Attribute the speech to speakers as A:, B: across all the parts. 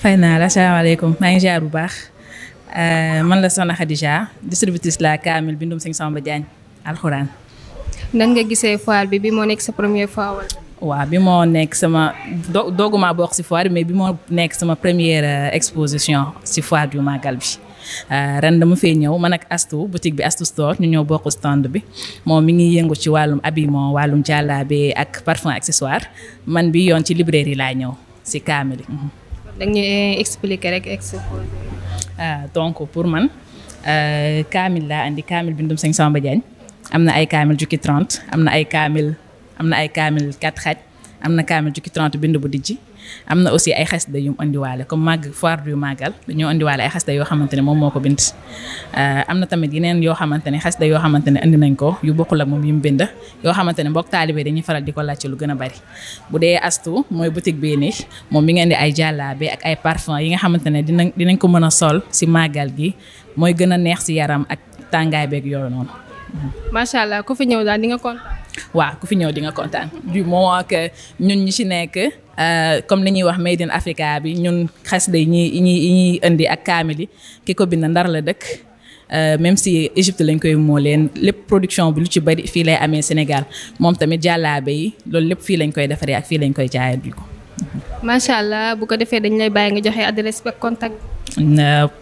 A: fay naa la asalaamaaleykum maa ngi ziar bu baax man la Soxna Khadija distributrice la Kaamil bindum Sëñ Samba Diagne alxuraan.
B: nan nga gisee foire bi moo nekk sa première fois wala.
A: waaw bi moo nekk sama dooguma bokk si foire mais bi moo nekk sama première exposition si foire du Magal bi. ren dama fee ñëw man ak Astou boutique bi Astou Store ñu ñëw bokk stand bi moom mi ngi yëngu ci wàllum habillement wàllum jàllaabe ak parfum accessoire man bi yoon ci librairie laa ñëw si Kaamil.
B: dañuy expliquer rek exposé.
A: donc pour man Kaamil laa andi Kaamil bindum Sëñ Samba Diagne am na ay Kaamil jukki 30 am na ay Kaamil 4 xaj am na Kaamil jukki 30 bind bu dijji am na aussi ay xasida yu mu andiwaale comme foire du Magal dañoo andiwaale ay xasida yoo xamante ne moom moo ko bind. am na tamit yeneen yoo xamante ne xasida yoo xamante ne andi nañ ko yu bokkul ak moom yu mu bind yoo xamante ne mbokk taalibe dañuy faral di ko laajte lu gën a bari. bu dee Astou mooy boutique bii nii moom mi ngi andi ay jàllaabe ak ay parfum yi nga xamante ne dinañ ko mën a sol si Magal gi mooy gën a neex si yaram ak tàngaay beeg yooyu noonu.
B: macha allah ku fi ñëw daal di nga kontaan.
A: waaw ku fi ñëw di nga kontaan du moment que ñun ñi ci nekk comme li ñuy wax made in Africa bi ñun xasida yi ñuy indi ak kaamil yi ki ko bind Ndar la dëkk même si Égypte lañ koy moo leen lépp production bi lu ci bari fii lay amee Sénégal moom tamit jàllaabe yi loolu lépp fii lañ koy defaree ak fii lañ koy jaayee du ko.
B: macha allah bu ko defee dañ lay bàyyi nga joxe adresse ak contact.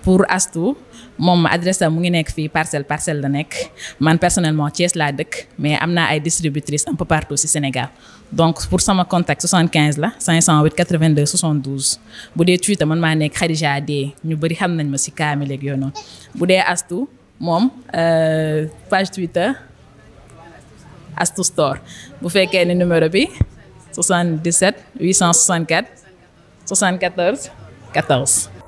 A: pour Astou moom adresse am mu ngi nekk fii parcelle la nekk man personnellement Thiès laa dëkk mais am naa ay distributrices un peu partout ci Sénégal donc pour sama contact 75 la 508 82 72 bu dee Twitter man maa nekk Khadija D ñu bëri xam nañ ma ci Kaamil ak yooyu noonu bu dee Astou moom page Twitter Astou Store bu fekkee ne numéro bi 77 864 74 14.